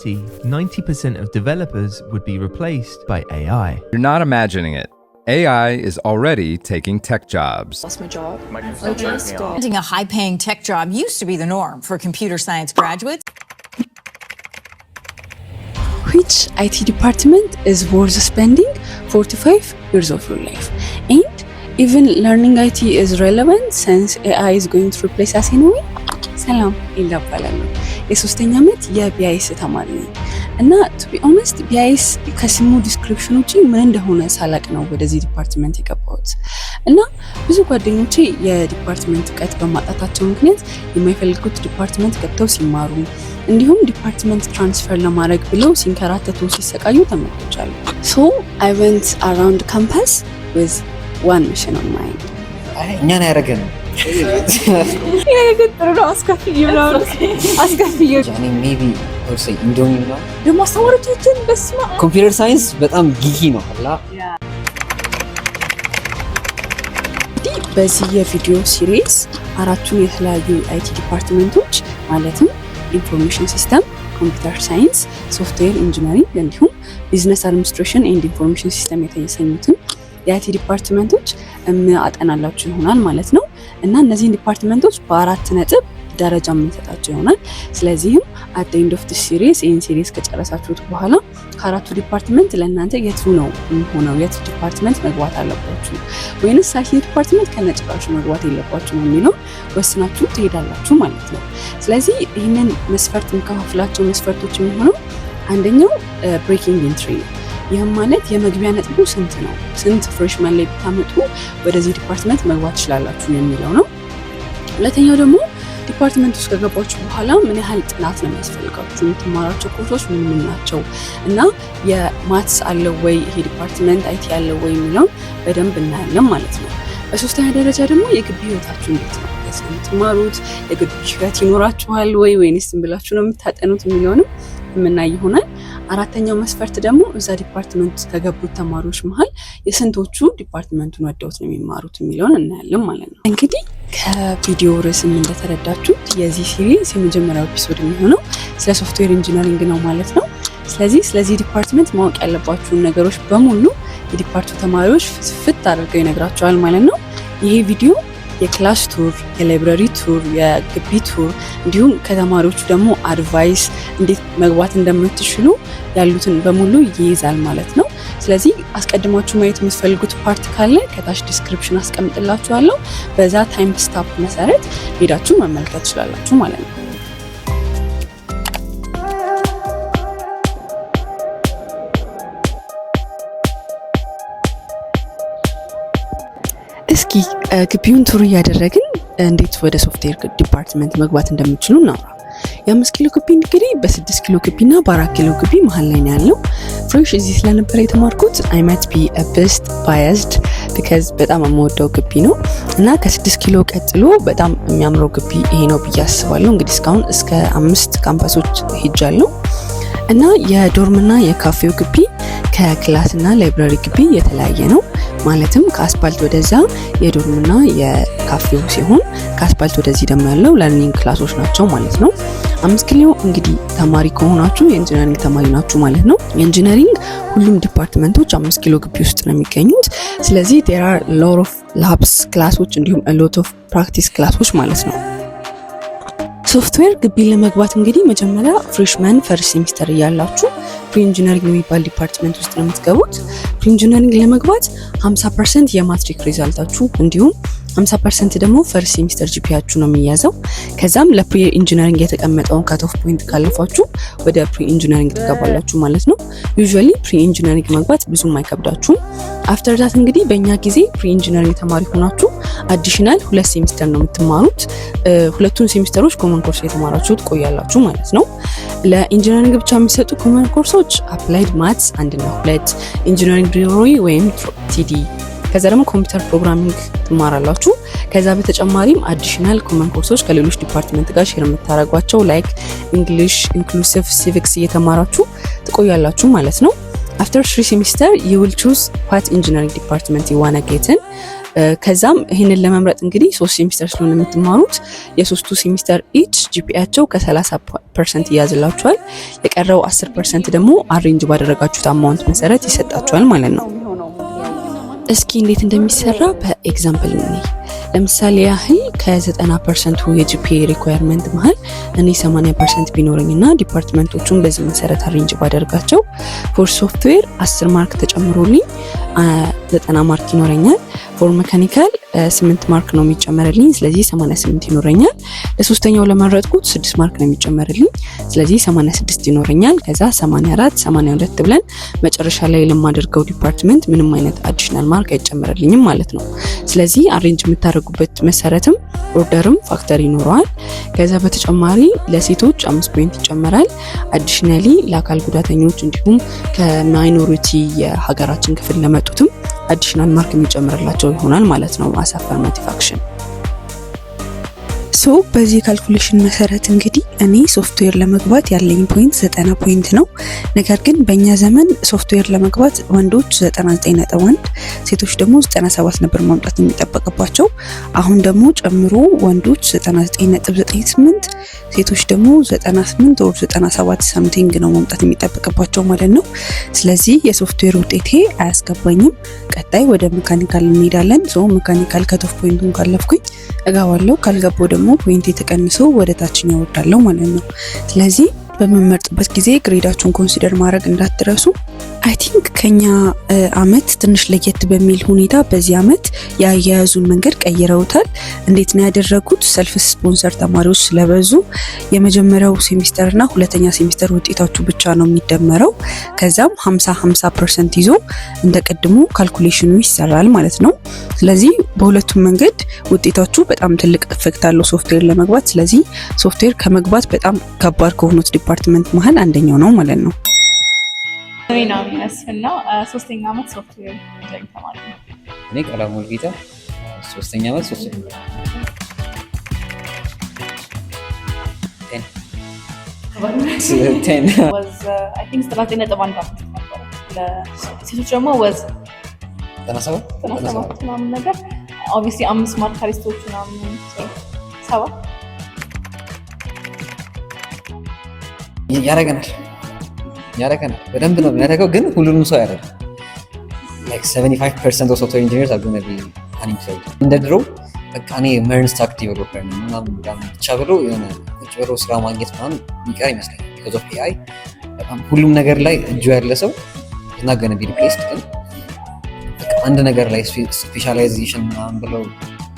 2030, 90% of developers would be replaced by AI. You're not imagining it. AI is already taking tech jobs. Lost my job. Getting a high-paying tech job used to be the norm for computer science graduates. Which IT department is worth spending 45 years of your life? And even learning IT is relevant since AI is going to replace us anyway? ሰላም ይላባላለሁ የሶስተኛ ዓመት የቢአይኤስ ተማሪ ነኝ እና to be honest ቢአይኤስ ከስሙ ዲስክሪፕሽን ውጪ ምን እንደሆነ ሳላቅ ነው ወደዚህ ዲፓርትመንት የገባሁት እና ብዙ ጓደኞቼ የዲፓርትመንት ዕውቀት በማጣታቸው ምክንያት የማይፈልጉት ዲፓርትመንት ገብተው ሲማሩ እንዲሁም ዲፓርትመንት ትራንስፈር ለማድረግ ብለው ሲንከራተቱ ሲሰቃዩ ተመልክቻለሁ so I went around campus with one mission on mind እኛን ያረገን የገጠሩ ነው አስከፍዩ ያኔ ሜቢ ኦርሴ ኢንዶሚ ነው ደግሞ አስተማሪዎቻችን በስማ ኮምፒውተር ሳይንስ በጣም ጊጊ ነው አላ በዚህ የቪዲዮ ሲሪስ አራቱን የተለያዩ አይቲ ዲፓርትመንቶች ማለትም ኢንፎርሜሽን ሲስተም ኮምፒውተር ሳይንስ ሶፍትዌር ኢንጂነሪንግ እንዲሁም ቢዝነስ አድሚኒስትሬሽን ኤንድ ኢንፎርሜሽን ሲስተም የተሰኙትን የአይቲ ዲፓርትመንቶች አጠናላችሁ ይሆናል ማለት ነው እና እነዚህ ዲፓርትመንቶች በአራት ነጥብ ደረጃ የምንሰጣቸው ይሆናል ስለዚህም at the end of the series ይህን ሲሪስ ከጨረሳችሁት በኋላ ከአራቱ ዲፓርትመንት ለእናንተ የቱ ነው የሚሆነው የቱ ዲፓርትመንት መግባት አለባችሁ ወይንስ አይቲ ዲፓርትመንት ከነጭራሹ መግባት የለባችሁ ነው የሚለው ወስናችሁ ትሄዳላችሁ ማለት ነው ስለዚህ ይህንን መስፈርት እንከፋፍላቸው መስፈርቶች የሚሆነው አንደኛው ብሬኪንግ ኢንትሪ ይህም ማለት የመግቢያ ነጥቡ ስንት ነው ስንት ፍሬሽማን ላይ ብታመጡ ወደዚህ ዲፓርትመንት መግባት ይችላላችሁ የሚለው ነው ሁለተኛው ደግሞ ዲፓርትመንት ውስጥ ከገባችሁ በኋላ ምን ያህል ጥናት ነው የሚያስፈልጋችሁ የምትማራቸው ኮርሶች ምን ናቸው እና የማትስ አለው ወይ ይሄ ዲፓርትመንት አይቲ ያለው ወይ የሚለው በደንብ እናያለን ማለት ነው በሶስተኛ ደረጃ ደግሞ የግቢ ህይወታችሁ እንዴት ነው የምትማሩት የግቢ ህይወት ይኖራችኋል ወይንስ ብላችሁ ነው የምታጠኑት የሚለውንም የምናይ ይሆናል አራተኛው መስፈርት ደግሞ እዛ ዲፓርትመንት ከገቡት ተማሪዎች መሃል የስንቶቹ ዲፓርትመንቱን ወደውት ነው የሚማሩት የሚለውን እናያለን ማለት ነው እንግዲህ ከቪዲዮ ርዕስም እንደተረዳችሁት የዚህ ሲሪስ የመጀመሪያው ኤፒሶድ የሚሆነው ስለ ሶፍትዌር ኢንጂነሪንግ ነው ማለት ነው ስለዚህ ዲፓርትመንት ማወቅ ያለባችሁን ነገሮች በሙሉ የዲፓርትመንቱ ተማሪዎች ፍት አድርገው ይነግራቸዋል ማለት ነው ይሄ ቪዲዮ የክላስ ቱር የላይብራሪ ቱር የግቢ ቱር እንዲሁም ከተማሪዎቹ ደግሞ አድቫይስ እንዴት መግባት እንደምትችሉ ያሉትን በሙሉ ይይዛል ማለት ነው ስለዚህ አስቀድማችሁ ማየት የምትፈልጉት ፓርት ካለ ከታች ዲስክሪፕሽን አስቀምጥላችኋለሁ በዛ ታይም ስታፕ መሰረት ሄዳችሁ መመልከት ትችላላችሁ ማለት ነው እስኪ ግቢውን ቱር ያደረግን እንዴት ወደ ሶፍትዌር ዲፓርትመንት መግባት እንደምትችሉ ነው የ5 ኪሎ ግቢ እንግዲህ በ6 ኪሎ ግቢና በ4 ኪሎ ግቢ መሃል ላይ ነው ያለው ፍሬሽ እዚህ ስለነበረ የተማርኩት I might be a bit biased because በጣም የምወደው ግቢ ነው እና ከ6 ኪሎ ቀጥሎ በጣም የሚያምረው ግቢ ይሄ ነው ብዬ አስባለሁ እንግዲህ እስካሁን እስከ 5 ካምፓሶች ሄጃለሁ እና የዶርምና የካፌው ግቢ ከክላስና ላይብራሪ ግቢ የተለያየ ነው ማለትም ከአስፓልት ወደዛ የዶርምና የካፌው ሲሆን ከአስፓልት ወደዚህ ደግሞ ያለው ለርኒንግ ክላሶች ናቸው ማለት ነው 5 ኪሎ እንግዲህ ተማሪ ከሆናችሁ የኢንጂነሪንግ ተማሪ ናችሁ ማለት ነው የኢንጂነሪንግ ሁሉም ዲፓርትመንቶች 5 ኪሎ ግቢ ውስጥ ነው የሚገኙት ስለዚህ there are a lot of labs ክላሶች እንዲሁም a lot of practice ክላሶች ማለት ነው ሶፍትዌር ግቢ ለመግባት እንግዲህ መጀመሪያ ፍሬሽማን ፈርስት ሴሚስተር ያላችሁ ፕሪ-ኢንጂነሪንግ የሚባል ዲፓርትመንት ውስጥ ነው የምትገቡት ፕሪ-ኢንጂነሪንግ ለመግባት 50% የማትሪክ ሪዛልታችሁ እንዲሁም 50% ደግሞ ፈርስት ሴሚስተር ጂፒያችሁ ነው የሚያዘው ከዛም ለፕሪ ኢንጂነሪንግ የተቀመጠውን ካት ኦፍ ፖይንት ካለፋችሁ ወደ ፕሪ ኢንጂነሪንግ ትገባላችሁ ማለት ነው ዩዥዋሊ ፕሪ ኢንጂነሪንግ መግባት ብዙም አይከብዳችሁም አፍተር ዳት እንግዲህ በእኛ ጊዜ ፕሪ ኢንጂነሪንግ ተማሪ ሆናችሁ አዲሽናል 2 ሴሚስተር ነው የምትማሩት ሁለቱን ሴሚስተሮች ኮመን ኮርስ የተማራችሁት ቆያላችሁ ማለት ነው ለኢንጂነሪንግ ብቻ የሚሰጡ ኮመን ኮርሶች አፕላይድ ማትስ 1 እና 2 ኢንጂነሪንግ ቲዮሪ ወይም ቲዲ ከዛ ደግሞ ኮምፒውተር ፕሮግራሚንግ ትማራላችሁ ከዛ በተጨማሪም አዲሽናል ኮመን ኮርሶች ከሌሎች ዲፓርትመንት ጋር ሼር የምታረጓቸው ላይክ እንግሊሽ ኢንክሉሲቭ ሲቪክስ እየተማራችሁ ትቆያላችሁ ማለት ነው after 3 semester you will choose what engineering department you want to get in ከዛም ይሄንን ለመምረጥ እንግዲህ 3 ሴሚስተር ስለሆነ የምትማሩት የሶስቱ ሴሚስተር ኢች ጂፒኤያቸው ከ30% ይያዝላችኋል። የቀረው 10% ደግሞ አሬንጅ ባደረጋችሁት አማውንት መሰረት ይሰጣችኋል ማለት ነው። እስኪ እንዴት እንደሚሰራ በኤግዛምፕል እንይ። ለምሳሌ ያህል ከ90% የጂፒኤ ሪኳየርመንት መሃል እኔ 80% ቢኖረኝና ዲፓርትመንቶቹን በዚህ መሰረት አሬንጅ ባደርጋቸው ፎር ሶፍትዌር 10 ማርክ ተጨምሮልኝ 90 ማርክ ይኖረኛል። ፎር ሜካኒካል 8 ማርክ ነው የሚጨመርልኝ፣ ስለዚህ 88 ይኖረኛል። ለሶስተኛው ለመረጥኩት 6 ማርክ ነው የሚጨመርልኝ፣ ስለዚህ 86 ይኖረኛል። ከዛ 84 82 ብለን መጨረሻ ላይ ለማደርገው ዲፓርትመንት ምንም አይነት አዲሽናል ማርክ አይጨመርልኝም ማለት ነው። ስለዚህ አሬንጅ የምታደርጉበት መሰረትም ኦርደርም ፋክተር ይኖረዋል። ከዛ በተጨማሪ ለሴቶች 5 ፖይንት ይጨመራል። አዲሽናሊ ለአካል ጉዳተኞች እንዲሁም ከማይኖሪቲ የሀገራችን ክፍል ለመጡትም አዲሽናል ማርክ የሚጨምርላቸው ይሆናል ማለት ነው አስ አፈርማቲቭ አክሽን። ሶ በዚህ ካልኩሌሽን መሰረት እንግዲህ እኔ ሶፍትዌር ለመግባት ያለኝ ፖይንት 90 ፖይንት ነው። ነገር ግን በእኛ ዘመን ሶፍትዌር ለመግባት ወንዶች 99.1 ሴቶች ደግሞ 97 ነበር ማምጣት የሚጠበቅባቸው። አሁን ደግሞ ጨምሮ ወንዶች 99.98 ሴቶች ደግሞ 98 or 97 ሳምቲንግ ነው ማምጣት የሚጠበቅባቸው ማለት ነው። ስለዚህ የሶፍትዌር ውጤቴ አያስገባኝም። ቀጣይ ወደ ሜካኒካል እንሄዳለን። ሶ ሜካኒካል ከቶፍ ፖይንቱን ካለፍኩኝ እገባለሁ፣ ካልገባው ደግሞ ፖይንት የተቀንሶ ወደ ታችኛው ወርዳለሁ ማለት ነው። ስለዚህ በመመርጥበት ጊዜ ግሬዳችሁን ኮንሲደር ማድረግ እንዳትረሱ። አይ ቲንክ ከኛ አመት ትንሽ ለየት በሚል ሁኔታ በዚህ አመት ያያያዙን መንገድ ቀይረውታል። እንዴት ነው ያደረጉት? ሰልፍ ስፖንሰር ተማሪዎች ስለበዙ የመጀመሪያው ሴሚስተር እና ሁለተኛ ሴሚስተር ውጤታችሁ ብቻ ነው የሚደመረው። ከዛም 50% ይዞ እንደቀድሞ ካልኩሌሽኑ ይሰራል ማለት ነው። ስለዚህ በሁለቱም መንገድ ውጤታችሁ በጣም ትልቅ ኢፌክት አለው ሶፍትዌር ለመግባት። ስለዚህ ሶፍትዌር ከመግባት በጣም ከባድ ከሆኑት ዲፓርትመንት መሃል አንደኛው ነው ማለት ነው። እኔና መስፍና 3ኛ አመት ሶፍትዌር ኢንጂነሪንግ ተማሪ ነው። እኔ ቀላሙ ልጌታ 3ኛ አመት ሶፍትዌር ሴቶች ደግሞ ወዝ 97 ምናምን ነገር ኦብቪየስሊ 5 ማርክ ካሪስቶች ምናምን 7 ያደረገናል በደንብ ነው የሚያደርገው፣ ግን ሁሉንም ሰው ያደርጋል። like 75% of software engineers are going to be unemployed። እንደ ድሮ በቃ እኔ መርን ስታክ ዴቨሎፐር ነኝ ምናምን ብቻ ብሎ የሆነ ቁጭ ብሎ ስራ ማግኘት ምናምን የሚቀር ይመስለኛል። because of AI በጣም ሁሉም ነገር ላይ እጁ ያለ ሰው is not going to be replaced። ግን አንድ ነገር ላይ ስፔሻላይዜሽን ምናምን ብለው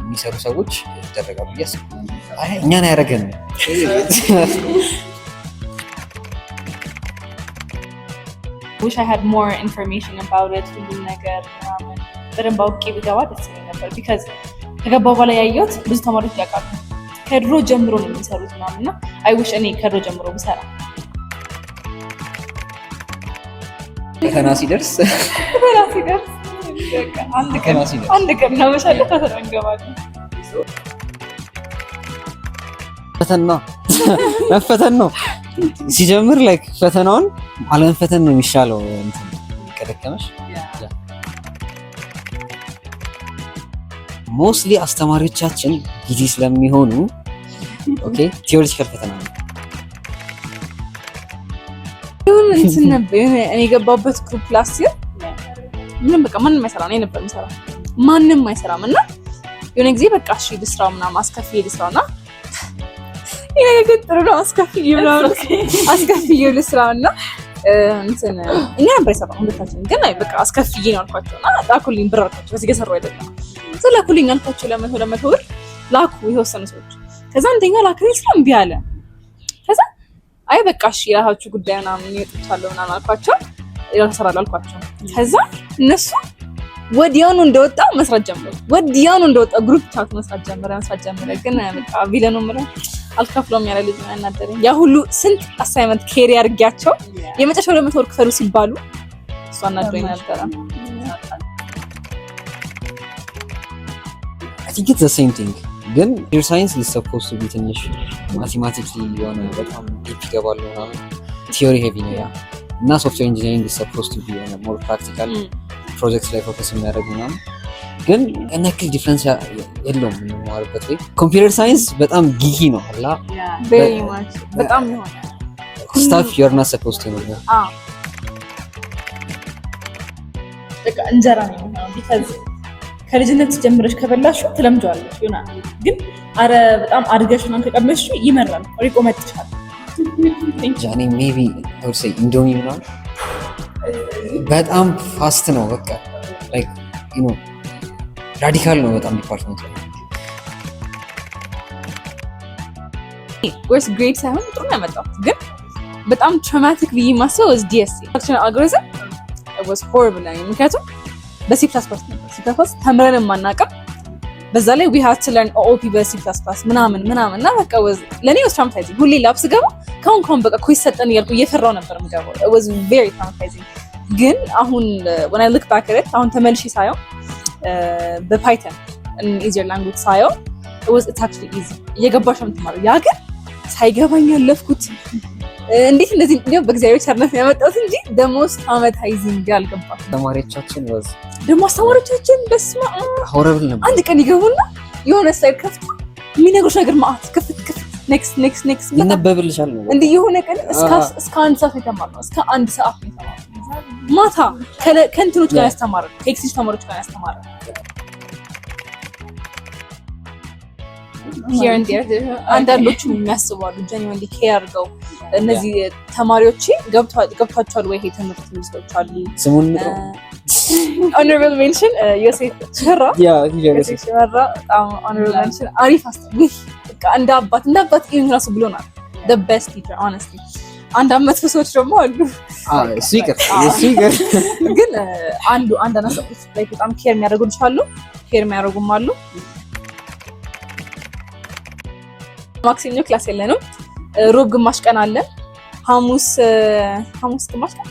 የሚሰሩ ሰዎች ይደረጋሉ ብዬ አስባለሁ። እኛን አያደርገንም። wish I had more information about it ሁሉም ነገር ምናምን በደንብ አውቄ ብገባ ደስ ይለኝ ነበር። because ከገባ በኋላ ያየሁት ብዙ ተማሪዎች ያውቃሉ ከድሮ ጀምሮ ነው የሚሰሩት ምናምን እና I wish እኔ ከድሮ ጀምሮ ብሰራ። ፈተና ሲደርስ አንድ ቀን ነው መሻለፍ ፈተና እንገባለን። መፈተን ነው ሲጀምር like ፈተናውን አለመፈተን ነው የሚሻለው። እንትን ከደከመሽ ሞስትሊ አስተማሪዎቻችን ጊዜ ስለሚሆኑ ኦኬ ቲዮሪቲካል ፈተና ነው ይሁን እንትን ነበር። እኔ የገባበት ግሩፕ ላስት ይር ምንም በቃ ማንንም አይሰራ ነው ነበር የሚሰራ ማንንም አይሰራም። እና የሆነ ጊዜ በቃ እሺ ልስራው ምናምን አስከፊ ልስራውና ይሄ ገጥሩ ነው አስከፊዬ ልስራውና እንትን እኛ ነበር የሰራው ሁለታችን። ግን አይ በቃ አስከፊዬ ነው አልኳቸውና ላኩልኝ ብር አልኳቸው። በዚህ ገሰራው አይደለም ላኩልኝ አልኳቸው። ለመቶ ብር ላኩ የተወሰኑ ሰዎች። ከዛ አንደኛው ላኩልኝ ስራ እምቢ አለ። ከዛ አይ በቃ እሺ የራሳችሁ ጉዳይ ምናምን ይወጣቻለሁ ምናምን አልኳቸው። ይራሰራል አልኳቸው። ከዛ እነሱ ወዲያውኑ እንደወጣ መስራት ጀመሩ። ግሩፕ ቻት መስራት ጀመረ። ግን በቃ ቪለኑ ምለው አልከፍለውም ያለ ልጅ ያናደረኝ። ያ ሁሉ ስንት አሳይመንት ኬሪ አድርጊያቸው የመጨረሻው 200 ብር ክፈሉ ሲባሉ እሷ አናደረኝ ነበር። I think it's the same thing። ግን your science is supposed to be ትንሽ mathematically የሆነ በጣም ዲፕ ይገባል ምናምን theory heavy ነው ያ። እና software engineering is supposed to be more practical projects ላይ ፎከስ የሚያደርግ ምናምን ግን እነክል ዲፍረንስ የለውም የምንማርበት ወይ ኮምፒውተር ሳይንስ በጣም ጊጊ ነው አላ very much በጣም ነው stuff you're not supposed to know በቃ እንጀራ ነው because ከልጅነት ጀምረሽ ከበላሽው ትለምጃለሽ ይሆናል ግን አረ በጣም አድርገሽ ነው ከቀመሽው ይመራል ይቆመጥሻል ጃኒ ሜቢ I would say ኢንዶሚ ምናምን በጣም ፋስት ነው በቃ like you know ራዲካል ነው በጣም ዲፓርትመንት ወርስ ግሬድ ሳይሆን ጥሩ ነው ያመጣው ግን በጣም ትራውማቲክ ብዬ ማሰው was DSC functional algorithm it was horrible ምክንያቱም በC++ ነበር C++ ተምረን የማናውቀው በዛ ላይ we had to learn OOP በC++ ምናምን እና በቃ ለኔ was traumatizing ሁሌ ላብ ስገባ ካሁን በቃ ኮይስ ሰጠን እያልኩ እየፈራው ነበር የምገባው it was very traumatizing ግን አሁን when I look back at it አሁን ተመልሼ ሳየው በፓይተን an easier language ሳየው it's actually easy እየገባሽ ነው የምትማረው ያ ግን ሳይገባኝ ያለፍኩት እንዴት እንደዚህ ነው በእግዚአብሔር ቸርነት ያመጣሁት እንጂ the most traumatizing ያልገባ ተማሪዎቻችን was ደግሞ አስተማሪዎቻችን በስማ horrible ነበር አንድ ቀን ይገቡና የሆነ ሳይድ ከፍቶ የሚነግሩሽ ነገር ማአት ክፍት next ይነበብልሻል ነው እንዴ የሆነ ቀን እስከ አንድ ሰዓት የተማርነው እስከ አንድ ሰዓት የተማርነው ማታ ከእንትኖች ጋር ያስተማረን ከኤክሲስ ተማሪዎች ጋር ያስተማረን here and there አንዳንዶቹ የሚያስባሉ genuinely care አድርገው እነዚህ ተማሪዎች ገብቷቸዋል ወይ ይሄ ትምህርት ሚስቶች አሉ ስሙን honorable mention ዮሴፍ ሸራ ዮሴፍ ሸራ honorable mention አሪፍ አስተማሪ በቃ እንደ አባት ይሄን ራሱ ብሎናል the best teacher honestly አንድ አመት ሰዎች ደግሞ አሉ ስፒከር ግን አንድ አናሳዎች ላይ በጣም ኬር የሚያደርጉልሽ አሉ ኬር የሚያደርጉም አሉ ማክሲሞ ክላስ የለንም ሮብ ግማሽ ቀን አለ ሐሙስ ግማሽ ቀን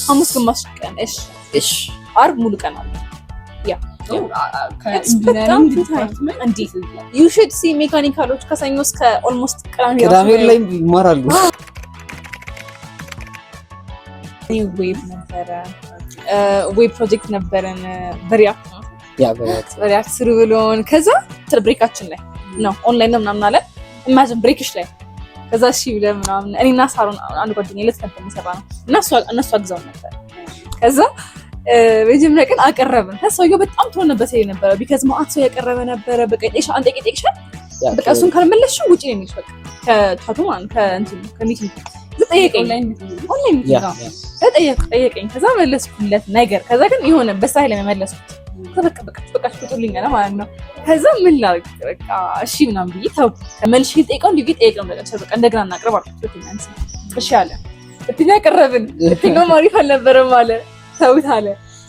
ሐሙስ ግማሽ ቀን እሺ አርብ ሙሉ ቀን አለ ያ you should see ሜካኒካሎች ከሰኞ እስከ ኦልሞስት ቅዳሜ ላይ ይማራሉ ዌብ ነበረ ዌብ ፕሮጀክት ነበረን በሪያክት ስሩ ብሎን ከዛ ብሬካችን ላይ ነው ኦንላይን ነው ምናምን አለ ኢማጂን ብሬክሽ ላይ ከዛ እሺ ብለን ምናምን እኔና ሳሮን አንድ ጓደኛዬ ነበር የሚሰራው እና እነሱ አግዘው ነበር ከዛ በጀምረ ቀን አቀረብን ተሰውየው በጣም ተወነበት ነበር ቢካዝ ማአት ሰው ያቀረበ ነበር በቃ አንተ ቄጤክሽ በቃ እሱን ካልመለስሽ ውጪ ነው የሚልሽ በቃ ከቻቱ ማን ከሚቲንግ ጠየቀኝ ኦንላይን ጠየቀኝ ከዛ መለስኩለት ነገር ከዛ ግን የሆነ በሳይል መመለስኩት በቃ ፍጡልኝ አለ ማለት ነው ከዛ ምን ላድርግ በቃ እሺ ምናምን ብዬ ተው መልሼ ጠይቀው እንዲህ ጠይቀው በቃ እንደገና እናቅርብ አልኩት እሺ አለ እኛ ያቀረብን እኛው ማሪፍ አልነበረም አለ ተውት አለ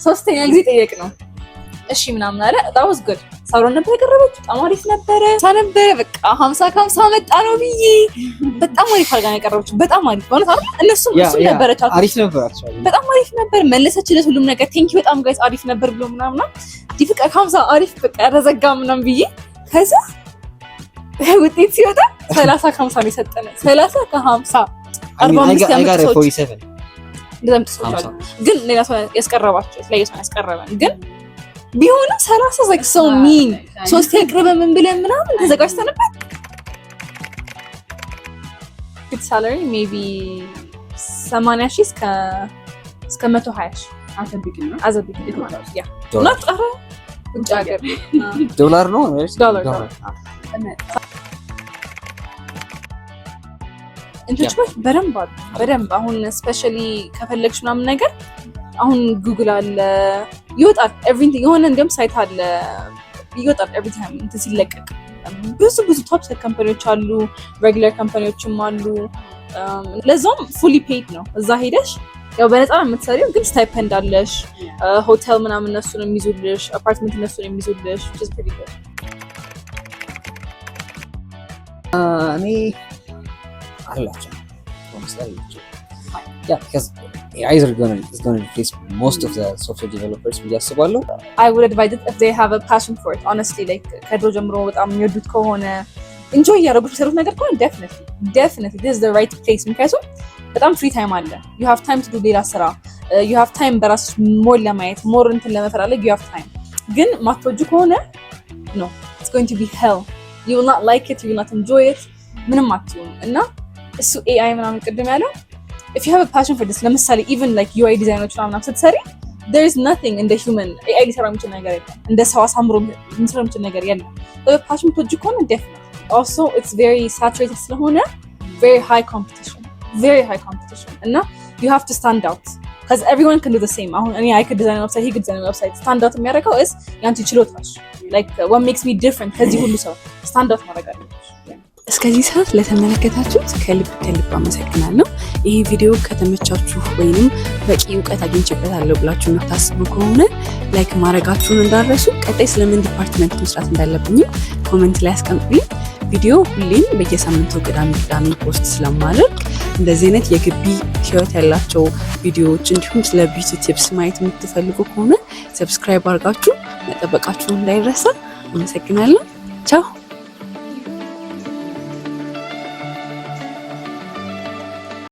ሶስተኛ ጊዜ ጠየቅ ነው እሺ ምናምን አለ that was good ሳሮን ነበር ያቀረበችው በጣም አሪፍ ነበረ ሳነበረ በቃ 50 መጣ ነው ብዬ በጣም አሪፍ አድርጋ ያቀረበችው በጣም አሪፍ ሆነ ታዲያ እነሱም ነበረቻው አሪፍ ነበራቸው በጣም አሪፍ ነበር መለሰችለት ሁሉም ነገር ቴንኪው በጣም ጋይስ አሪፍ ነበር ብሎ ምናምን ዲፍቃ 50 አሪፍ በቃ ረዘጋ ምናምን ብዬ ከዛ ውጤት ሲወጣ 30 ከ50 ነው የሰጠነ 30 ከ50 45 ያመጣው እንደዛም ተሰጥቷል ግን ሌላ ሰው ያስቀረባቸው ለሌላ ሰው ያስቀረበን ግን ቢሆንም 30 like so mean ሶስት ያቅርበ ምን ብለን ምናምን ተዘጋጅተንበት ፊት ሳላሪ maybe 80,000 እስከ 120,000 አዘብቅ ማለት ያ not ቀረ ውጭ ሀገር ዶላር ነው ዶላር እንትች በደንብ አሁን ስፔሻሊ ከፈለግሽ ምናምን ነገር አሁን ጉግል አለ ይወጣል ኤቭሪቲንግ የሆነ እንደም ሳይት አለ ይወጣል ኤቭሪ ታይም እንትን ሲለቀቅ ብዙ ቶፕ ካምፓኒዎች አሉ ሬጉላር ካምፓኒዎችም አሉ ለዛም ፉሊ ፔይድ ነው እዛ ሄደሽ ያው በነፃ የምትሰሪው ግን ስታይፐንድ አለሽ ሆቴል ምናምን እነሱ ነው የሚይዙልሽ አፓርትመንት እነሱ ነው የሚይዙልሽ which is pretty good እኔ አላቸው ለምሳሌ because AI is going to replace most of the software developers ብዬ አስባለሁ I would advise it if they have a passion for it honestly like ከድሮ ጀምሮ በጣም የሚወዱት ከሆነ enjoy ያደረጉት ሰሩት ነገር ከሆነ definitely this is the right place ምክንያቱም በጣም free time አለ you have time to do ሌላ ስራ you have time በራስሽ ሞር ለማየት ሞር እንትን ለመፈላለግ you have time ግን ማትወጁ ከሆነ no, it's going to be hell. You will not like it, you will not enjoy it. ምንም አትሆኑ እና እሱ AI ምናምን ቅድም ያለው if you have a passion for this ለምሳሌ even like UI ዲዛይኖች ምናምን ስትሰሪ there is nothing in the human AI ሊሰራ የሚችል ነገር የለም። እንደ ሰው አሳምሮ ሊሰራ የሚችል ነገር የለም። passion ትወጂ ከሆነ definitely. Also it's very saturated ስለሆነ very high competition እና you have to stand out because everyone can do the same. አሁን እኔ I could design a website, he could design a website. stand out የሚያደርገው is ያንቺ ችሎታሽ like what makes me different ከዚህ ሁሉ ሰው stand out ማድረግ አለብሽ። እስከዚህ ሰዓት ለተመለከታችሁት ከልብ አመሰግናለሁ። ይሄ ቪዲዮ ከተመቻችሁ ወይንም በቂ እውቀት አግኝቼበታለሁ ብላችሁ የምታስቡ ከሆነ ላይክ ማድረጋችሁን እንዳትረሱ። ቀጣይ ስለምን ዲፓርትመንት መስራት እንዳለብኝ ኮሜንት ላይ አስቀምጡልኝ። ቪዲዮ ሁሌም በየሳምንቱ ቅዳሜ ፖስት ስለማደርግ እንደዚህ አይነት የግቢ ህይወት ያላቸው ቪዲዮዎች እንዲሁም ስለ ቢዩቲ ቲፕስ ማየት የምትፈልጉ ከሆነ ሰብስክራይብ አድርጋችሁ መጠበቃችሁን እንዳይረሳ። አመሰግናለሁ። ቻው